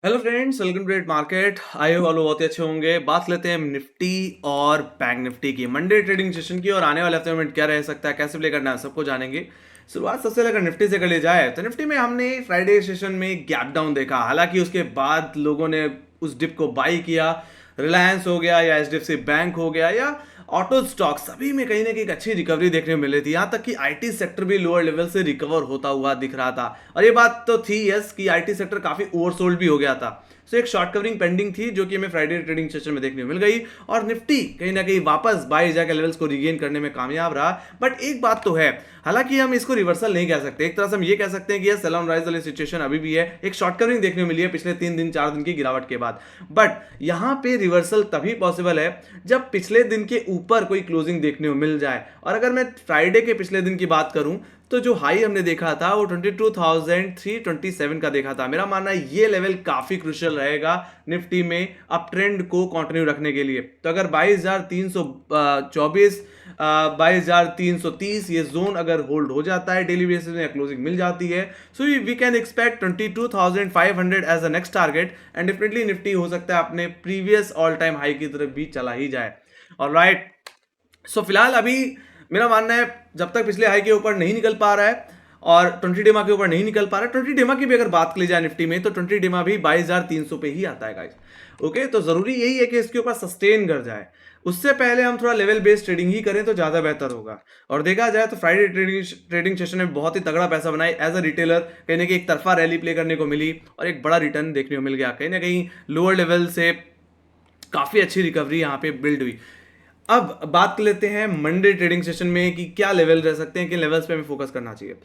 Hello friends, welcome to trade market. I hope आप लोग बहुत ही अच्छे होंगे। बात लेते हैं निफ्टी और बैंक निफ्टी की मंडे ट्रेडिंग सेशन की, और आने वाले हफ्ते में क्या रह सकता है, कैसे प्ले करना है, सबको जानेंगे। शुरुआत सबसे पहले अगर निफ्टी से कर ली जाए तो निफ्टी में हमने फ्राइडे सेशन में गैप डाउन देखा। हालांकि उसके बाद लोगों ने उस डिप को बाई किया। रिलायंस हो गया या एचडीएफसी बैंक हो गया या ऑटो स्टॉक, सभी में कहीं ना कहीं एक अच्छी रिकवरी देखने को मिल रही थी। यहां तक कि आईटी सेक्टर भी लोअर लेवल से रिकवर होता हुआ दिख रहा था। और ये बात तो थी यस कि आईटी सेक्टर काफी ओवरसोल्ड भी हो गया था। सो एक शॉर्ट कवरिंग पेंडिंग थी जो कि हमें फ्राइडे ट्रेडिंग सेशन में देखने को मिल गई, और निफ्टी कहीं ना कहीं वापस 22,000 के लेवल्स को रिगेन करने में कामयाब रहा। बट एक बात तो है, हालांकि हम इसको रिवर्सल नहीं कह सकते। एक तरह से हम ये कह सकते हैं कि यह सेल ऑन राइज वाली सिचुएशन अभी भी है। एक शॉर्ट कवरिंग देखने को मिली है पिछले 3 दिन 4 दिन की गिरावट के बाद। बट यहां पे रिवर्सल तभी पॉसिबल है जब पिछले दिन के ऊपर कोई क्लोजिंग देखने को मिल जाए। और अगर मैं फ्राइडे के पिछले दिन की बात करूं तो जो हाई हमने देखा था वो 22,327 का देखा था। मेरा मानना है ये लेवल काफी क्रुशियल रहेगा निफ्टी में अप ट्रेंड को कंटिन्यू रखने के लिए। तो अगर 22,324 22,330 ये जोन अगर होल्ड हो जाता है डेली बेसिस में या क्लोजिंग मिल जाती है, so we can expect 22,500 as a next target. And definitely Nifty हो सकता है अपने प्रीवियस ऑल टाइम हाई की तरफ भी चला ही जाए। ऑलराइट, सो फिलहाल अभी मेरा मानना है जब तक पिछले हाई के ऊपर नहीं निकल पा रहा है और 20 डेमा के ऊपर नहीं निकल पा रहा है, 20 डेमा की भी अगर बात की जाए निफ्टी में तो 20 डेमा भी 22,300 पे ही आता है गाइस। ओके, तो जरूरी यही है कि इसके ऊपर सस्टेन कर जाए। उससे पहले हम थोड़ा लेवल बेस्ड ट्रेडिंग ही करें तो ज्यादा बेहतर होगा। और देखा जाए तो फ्राइडे ट्रेडिंग सेशन में बहुत ही तगड़ा पैसा बनाए एज अ रिटेलर। कहीं ना कहीं एक तरफा रैली प्ले करने को मिली और एक बड़ा रिटर्न देखने को मिल गया। कहीं ना कहीं लोअर लेवल से काफी अच्छी रिकवरी यहाँ पे बिल्ड हुई। अब बात कर लेते हैं मंडे ट्रेडिंग सेशन में कि क्या लेवल रह सकते हैं, किन लेवल्स पे हमें फोकस करना चाहिए।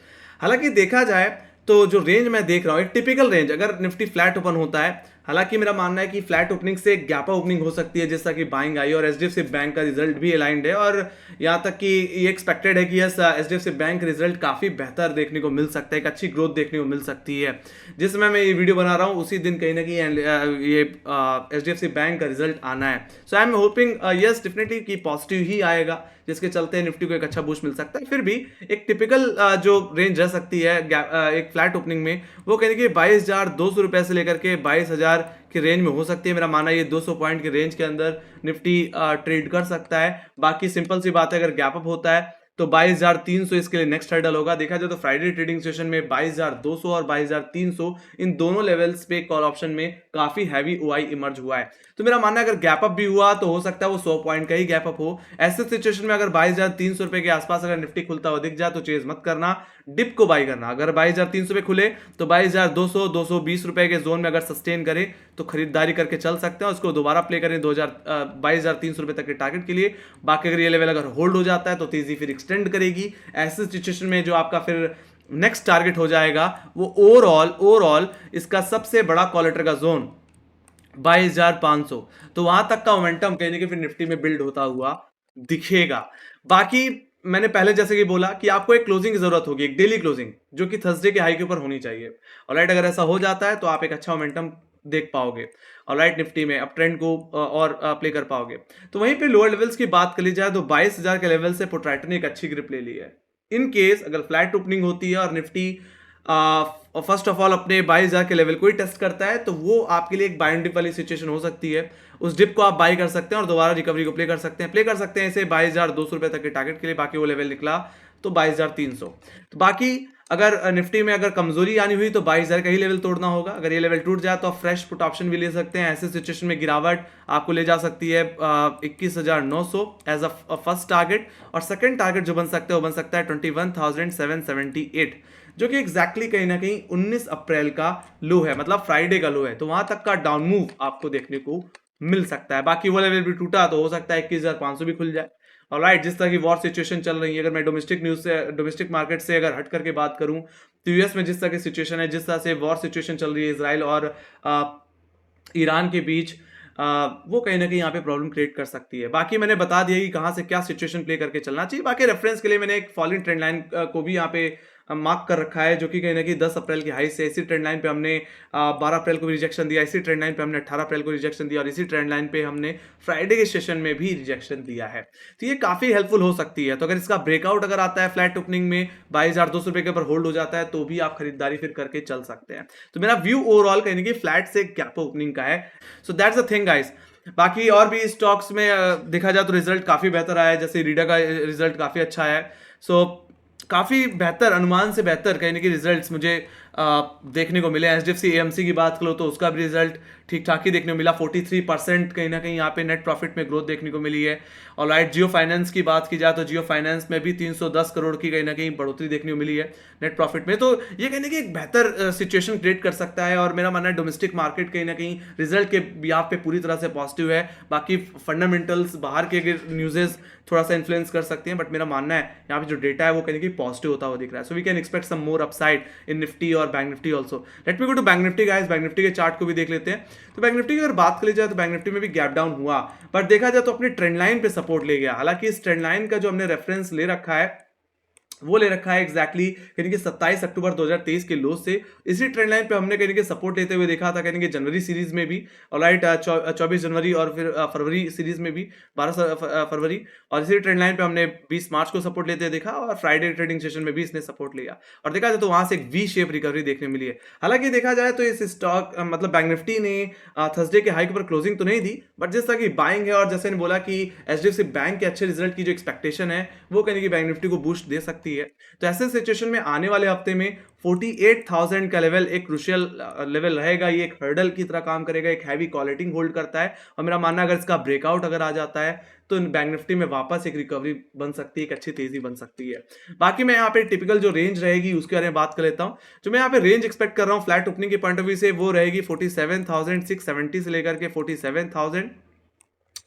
हालांकि देखा जाए तो जो रेंज मैं देख रहा हूं एक टिपिकल रेंज, अगर निफ्टी फ्लैट ओपन होता है, हालांकि मेरा मानना है कि फ्लैट ओपनिंग से गैप ओपनिंग हो सकती है जैसा कि बाइंग आई, और एचडीएफसी बैंक का रिजल्ट भी अलाइंड है। और यहां तक कि ये एक्सपेक्टेड है कि यस एचडीएफसी बैंक रिजल्ट काफी बेहतर देखने को मिल सकता है, एक अच्छी ग्रोथ देखने को मिल सकती है। जिस समय मैं ये वीडियो बना रहा हूँ उसी दिन कहीं ना कहीं ये एचडीएफसी बैंक का रिजल्ट आना है। So I am hoping yes definitely कि पॉजिटिव ही आएगा, जिसके चलते निफ्टी को एक अच्छा बूस्ट मिल सकता है। फिर भी एक टिपिकल जो रेंज रह सकती है एक फ्लैट ओपनिंग में, वो कहने की 22,200 रुपए से लेकर के 22,000 की रेंज में हो सकती है। मेरा मानना है ये 200 पॉइंट की रेंज के अंदर निफ्टी ट्रेड कर सकता है। बाकी सिंपल सी बात है, अगर गैप अप होता है तो 22,300 इसके लिए नेक्स्ट हर्डल होगा। देखा जाए तो फ्राइडे ट्रेडिंग सेशन में 22,200 और 22,300 इन दोनों लेवल्स पे कॉल ऑप्शन में काफी हैवी ओआई इमर्ज हुआ है। तो मेरा मानना है अगर गैप अप भी हुआ तो हो सकता है वो 100 पॉइंट का ही गैप अप हो। ऐसे सिचुएशन में अगर 22,300 रुपए के आसपास अगर निफ्टी खुलता हुआ दिख जाए तो चेज मत करना, डिप को बाई करना। अगर 22,300 पे खुले तो 22,200 220 रुपए के जोन में अगर सस्टेन करे तो खरीदारी करके चल सकते हैं, उसको दोबारा प्ले करें 22,300 रुपए तक के टारगेट के लिए। बाकी अगर ये लेवल अगर होल्ड हो जाता है तो तेजी फिर एक्सटेंड करेगी। ऐसे सिचुएशन में जो आपका फिर नेक्स्ट टारगेट हो जाएगा वो ओवरऑल इसका सबसे बड़ा क्वालिटर का जोन 22,500, तो वहां तक का मोमेंटम कहीं ना कहीं फिर निफ्टी में बिल्ड होता हुआ दिखेगा। बाकी मैंने पहले जैसे कि बोला कि आपको एक क्लोजिंग की जरूरत होगी, एक डेली क्लोजिंग जो कि थर्सडे के हाई के ऊपर होनी चाहिए। ऑलराइट, अगर ऐसा हो जाता है तो आप एक अच्छा मोमेंटम देख पाओगे ऑलराइट निफ्टी में, अप ट्रेंड को और प्ले कर पाओगे। तो वहीं पे लोअर लेवल्स की बात कर ली जाए तो 22,000 के लेवल से पोट्राइटर ने एक अच्छी ग्रिप ले ली है। इन केस अगर फ्लैट ओपनिंग होती है और निफ्टी फर्स्ट ऑफ ऑल अपने 22,000 के लेवल को ही टेस्ट करता है तो वो आपके लिए एक बाय एंड डिप वाली सिचुएशन हो सकती है। उस डिप को आप बाय कर सकते हैं और दोबारा रिकवरी को प्ले कर सकते हैं इसे 22,200 रुपए तक के टारगेट के लिए। बाकी वो लेवल निकला तो 22,300। तो बाकी अगर निफ्टी में अगर कमजोरी आनी हुई तो 22,000 का ही लेवल तोड़ना होगा। अगर ये लेवल टूट जाए तो आप फ्रेश पुट ऑप्शन भी ले सकते हैं। ऐसे सिचुएशन में गिरावट आपको ले जा सकती है 21,900 एज अ फर्स्ट टारगेट, और सेकंड टारगेट जो बन सकता है वो बन सकता है 21,778, जो कि एग्जैक्टली कहीं ना कहीं 19 अप्रैल का लो है, मतलब फ्राइडे का लो है। तो वहां तक का डाउन मूव आपको देखने को मिल सकता है। बाकी वो लेवल भी टूटा तो हो सकता है 21,500 भी खुल जाए। ऑलराइट, जिस तरह की वॉर सिचुएशन चल रही है, अगर मैं डोमेस्टिक न्यूज से डोमेस्टिक मार्केट से अगर हट करके बात करूं तो यूएस में जिस तरह की सिचुएशन है, जिस तरह से वॉर सिचुएशन चल रही है इसराइल और ईरान के बीच, वो कहीं ना कहीं यहाँ पे प्रॉब्लम क्रिएट कर सकती है। बाकी मैंने बता दिया कि कहाँ से क्या सिचुएशन प्ले करके चलना चाहिए। बाकी रेफरेंस के लिए मैंने एक फॉलिंग ट्रेंड लाइन को भी यहाँ पे मार्क कर रखा है, जो कि कहीं ना कहीं 10 अप्रैल की हाई से इसी ट्रेंड लाइन पे हमने 12 अप्रैल को भी रिजेक्शन दिया, इसी ट्रेंड लाइन पे हमने 18 अप्रैल को रिजेक्शन दिया और इसी ट्रेंड लाइन पे हमने फ्राइडे के सेशन में भी रिजेक्शन दिया है। तो ये काफी हेल्पफुल हो सकती है। तो अगर इसका ब्रेकआउट अगर आता है फ्लैट ओपनिंग में 22,200 के ऊपर होल्ड हो जाता है तो भी आप खरीदारी फिर करके चल सकते हैं। तो मेरा व्यू ओवरऑल कहीं ना कहीं फ्लैट से गैप ओपनिंग का है। So that's the thing guys. बाकी और भी स्टॉक्स में देखा जाए तो रिजल्ट काफी बेहतर आया है, जैसे रीडा का रिजल्ट काफी अच्छा है। सो काफी बेहतर, अनुमान से बेहतर कहीं ना कहीं रिजल्ट्स मुझे देखने को मिले। एचडीएफसी एएमसी की बात करो तो उसका भी रिजल्ट ठीक ठाक ही देखने को मिला, 43% कहीं ना कहीं यहाँ पे नेट प्रॉफिट में ग्रोथ देखने को मिली है। और लाइट जियो फाइनेंस की बात की जाए तो जियो फाइनेंस में भी 310 करोड़ की कहीं ना कहीं बढ़ोतरी देखने को मिली है नेट प्रॉफिट में। तो ये कहीं ना कहीं एक बेहतर सिचुएशन क्रिएट कर सकता है। और मेरा मानना है डोमेस्टिक मार्केट कहीं ना कहीं रिजल्ट के बिहाफ पे पूरी तरह से पॉजिटिव है। बाकी फंडामेंटल्स बाहर के न्यूज़ेस थोड़ा सा इन्फ्लुएंस कर सकते हैं, बट मेरा मानना है यहाँ पे जो डेटा है वो कहीं ना कहीं पॉजिटिव होता हुआ दिख रहा है। So we can expect some more upside in Nifty और bank Nifty also. Let me go to bank Nifty guys. Bank Nifty के चार्ट को भी देख लेते हैं। तो बैंक निफ्टी की अगर बात करी जाए तो बैंक निफ्टी में भी गैप डाउन हुआ, बट देखा जाए तो अपने ट्रेंड लाइन पे सपोर्ट ले गया। हालांकि इस ट्रेंड लाइन का जो हमने रेफरेंस ले रखा है वो ले रखा है एग्जैक्टली कहीं 27 अक्टूबर 2023 के लो से। इसी ट्रेंड लाइन पे हमने कहीं सपोर्ट लेते हुए देखा था कहीं जनवरी सीरीज में भी, और राइट 24 जनवरी और फिर फरवरी सीरीज में भी 12 फरवरी, और इसी ट्रेंड लाइन पे हमने 20 मार्च को सपोर्ट लेते देखा और फ्राइडे ट्रेडिंग सेशन में भी इसने सपोर्ट लिया। और देखा जाए तो वहां से एक वी शेप रिकवरी देखने मिली है। हालांकि देखा जाए तो इस स्टॉक मतलब बैंक निफ्टी ने थर्सडे के हाई के ऊपर क्लोजिंग तो नहीं दी, बट जिस तरह की बाइंग है और जैसे बोला कि एचडीएफसी बैंक के अच्छे रिजल्ट की जो एक्सपेक्टेशन है वो कहीं बैंक निफ्टी को बूस्ट दे सकती है। तो ऐसे सिचुएशन में आने वाले हफ्ते में 48,000 का लेवल एक क्रूशियल लेवल रहेगा। ये एक हर्डल की तरह काम करेगा, एक हैवी कॉलेटिंग होल्ड करता है। और मेरा मानना है अगर इसका ब्रेकआउट अगर आ जाता है तो बैंक निफ्टी में वापस एक रिकवरी बन सकती है, एक अच्छी तेजी बन सकती है। बाकी मैं यहाँ पे टिपिकल जो रेंज रहेगी उसके बारे में बात कर लेता हूँ। जो मैं यहाँ पे रेंज एक्सपेक्ट कर रहा हूँ फ्लैट ओपनिंग के पॉइंट ऑफ व्यू से वो रहेगी 47,670 से लेकर के 47,000,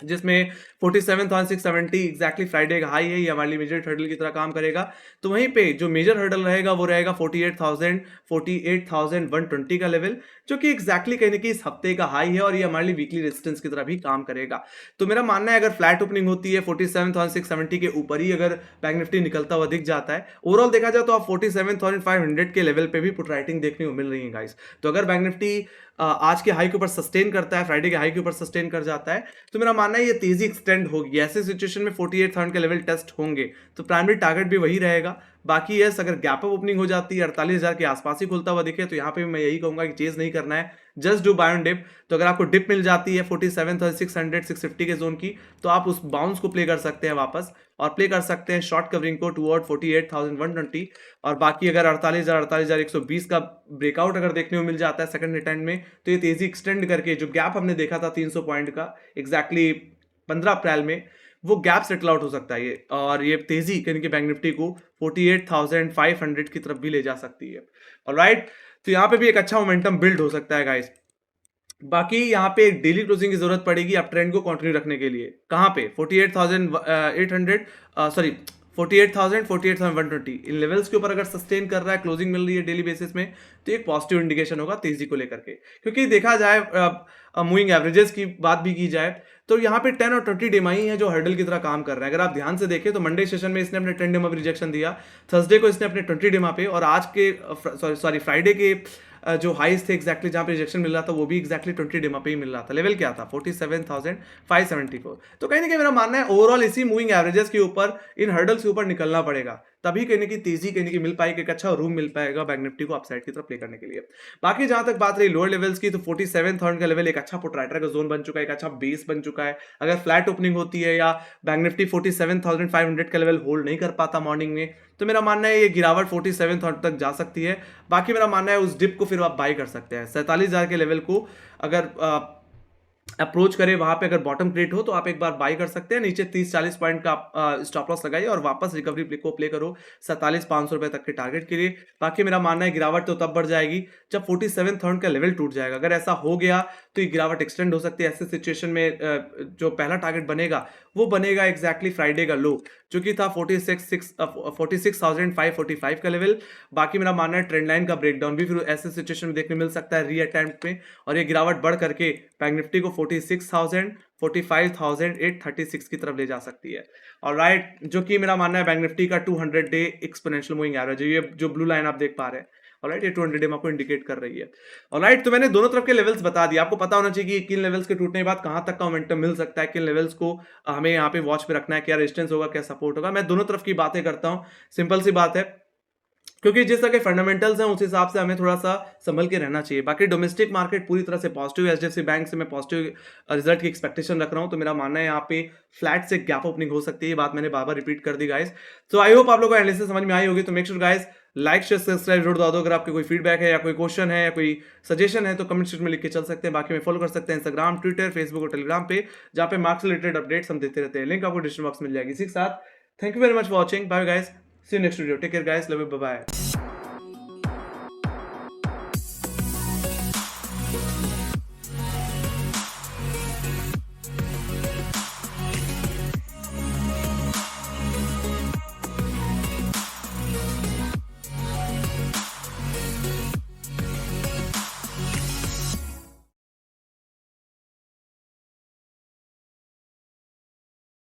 जिसमें 47,670 एग्जैक्टली फ्राइडे का हाई है। ये हमारे लिए मेजर हर्डल की तरह काम करेगा। तो वहीं पे जो मेजर हर्डल रहेगा वो रहेगा 48,120 का लेवल, जो कि एग्जैक्टली कहीं ना कहीं इस हफ्ते का हाई है और ये हमारे लिए वीकली रेजिस्टेंस की तरह भी काम करेगा। तो मेरा मानना है अगर फ्लैट ओपनिंग होती है 47,670 के ऊपर ही अगर बैंक निफ्टी निकलता हुआ दिख जाता है, ओवरऑल देखा जाए तो आप 47,500 के लेवल पे भी पुट राइटिंग देखने को मिल रही है गाइस। तो अगर बैंक निफ्टी आज के हाई के ऊपर सस्टेन करता है, फ्राइडे के हाई के ऊपर सस्टेन कर जाता है, तो मेरा मानना है ये तेजी एक्सटेंड होगी। ऐसे सिचुएशन में 48,000 के लेवल टेस्ट होंगे तो प्राइमरी टारगेट भी वही रहेगा। बाकी यस अगर गैप अप ओपनिंग हो जाती है 48,000 के आसपास ही खुलता हुआ दिखे तो यहाँ पे मैं यही कहूंगा कि चेज नहीं करना है, just do buy on dip. तो अगर आपको डिप मिल जाती है 47,600 650 के जोन की तो आप उस बाउंस को प्ले कर सकते हैं वापस, और प्ले कर सकते हैं शॉर्ट कवरिंग को टुवर्ड 48,120। और बाकी अगर 48,120 का ब्रेकआउट अगर देखने को मिल जाता है सेकंड अटेम्प्ट में तो ये तेजी एक्सटेंड करके जो गैप हमने देखा था 300 पॉइंट का एग्जैक्टली 15 अप्रैल में, वो गैप सेटल आउट हो सकता है ये, और ये तेजी कहीं कि बैंक निफ्टी को 48,500 की तरफ भी ले जा सकती है। ऑलराइट, तो यहाँ पे भी एक अच्छा मोमेंटम बिल्ड हो सकता है गाइस। बाकी यहाँ पे एक डेली क्लोजिंग की जरूरत पड़ेगी आप ट्रेंड को कंटिन्यू रखने के लिए। कहाँ पे 48,120 इन लेवल्स के ऊपर अगर सस्टेन कर रहा है, क्लोजिंग मिल रही है डेली बेसिस में, तो एक पॉजिटिव इंडिकेशन होगा तेजी को लेकर के। क्योंकि देखा जाए मूविंग एवरेजेस की बात भी की जाए तो यहाँ पे 10 और 20 डेमाई है जो हर्डल की तरह काम कर रहे हैं। अगर आप ध्यान से देखें तो मंडे सेशन में इसने अपने 10 डेमा पे रिजेक्शन दिया, थर्सडे को इसने अपने 20 डेमा पे, और आज के फ्राइडे के जो हाईस थे एग्जैक्टली जहां पे रिजेक्शन मिल रहा था वो भी एग्जैक्टली 20 डेमा पे ही मिल रहा था। लेवल क्या था 47,574। तो कहीं ना कहीं मेरा मानना है ओवरऑल इसी मूविंग एवरेजेस के ऊपर, इन हर्डल्स के ऊपर निकलना पड़ेगा, तभी कहीं ना कहीं तेजी कहीं ना कहीं मिल पाएगी, एक अच्छा रूम मिल पाएगा बैंक निफ्टी को अपसाइड की तरफ प्ले करने के लिए। बाकी जहां तक बात रही लोअर लेवल्स की तो 47,000 का लेवल एक अच्छा पुटराइटर का जोन बन चुका है, एक अच्छा बेस बन चुका है। अगर फ्लैट ओपनिंग होती है या बैंक निफ्टी 47,500 का लेवल होल्ड नहीं कर पाता मॉर्निंग में, तो मेरा मानना है ये गिरावट 47,000 तक जा सकती है। बाकी मेरा मानना है उस डिप को फिर आप बाई कर सकते हैं 47,000 के लेवल को अगर अप्रोच करें, वहां पे अगर बॉटम क्रिएट हो तो आप एक बार बाई कर सकते हैं। नीचे 30-40 पॉइंट का स्टॉप लॉस लगाइए और वापस रिकवरी को प्ले करो 47,500 रुपए तक के टारगेट के लिए। बाकी मेरा मानना है गिरावट तो तब बढ़ जाएगी जब 47,000 का लेवल टूट जाएगा। अगर ऐसा हो गया तो ये गिरावट एक्सटेंड हो सकती है। ऐसे सिचुएशन में जो पहला टारगेट बनेगा वो बनेगा एग्जैक्टली फ्राइडे का लो, जो कि था 46,545 का लेवल। बाकी मेरा मानना है ट्रेंड लाइन का ब्रेकडाउन भी फिर ऐसे सिचुएशन में देखने मिल सकता है री अटेम्प्ट में, और ये गिरावट बढ़ करके बैंक निफ्टी को 46,000 45,836 की तरफ ले जा सकती है। और राइट, जो कि मेरा मानना है बैंक निफ्टी का 200 डे एक्सपोनेंशियल मूविंग एवरेज है, ये जो ब्लू लाइन आप देख पा रहे हैं, ऑलराइट, ये 200 डे में आपको इंडिकेट कर रही है। ऑलराइट, तो मैंने दोनों तरफ के लेवल्स बता दिए, आपको पता होना चाहिए कि किन लेवल्स के टूटने के बाद कहां तक का मोमेंटम मिल सकता है, किन लेवल्स को हमें यहाँ पे वॉच पे रखना है, क्या रेजिस्टेंस होगा, क्या सपोर्ट होगा। मैं दोनों तरफ की बातें करता हूँ, सिंपल सी बात है, क्योंकि जिस तरह के फंडामेंटल्स हैं उस हिसाब से हमें थोड़ा सा संभल के रहना चाहिए। बाकी डोमेस्टिक मार्केट पूरी तरह से पॉजिटिव है, एचडीएफसी बैंक से मैं पॉजिटिव रिजल्ट की एक्सपेक्टेशन रख रहा हूं, तो मेरा मानना है यहाँ पे फ्लैट से गैप ओपनिंग हो सकती है, ये बात मैंने बार बार रिपीट कर दी गाइस। तो आई होप आप लोगों को एनालिसिस समझ में आई होगी। तो make sure guys like share subscribe जरूर दो। अगर आपके कोई फीडबैक है या कोई क्वेश्चन है या कोई सजेशन है तो कमेंट सेक्शन में लिख के चल सकते हैं। बाकी में फॉलो कर सकते हैं इंस्टाग्राम, ट्विटर, फेसबुक और टेलीग्राम पे, जहाँ पे मार्क्स रिलेटेड अपडेट्स हम देते रहते हैं। लिंक आपको डिस्क्रिप्शन बॉक्स में मिल जाएगी। इसी के साथ thank you very much for watching, bye guys, see you next video, take care guys, love you, bye bye.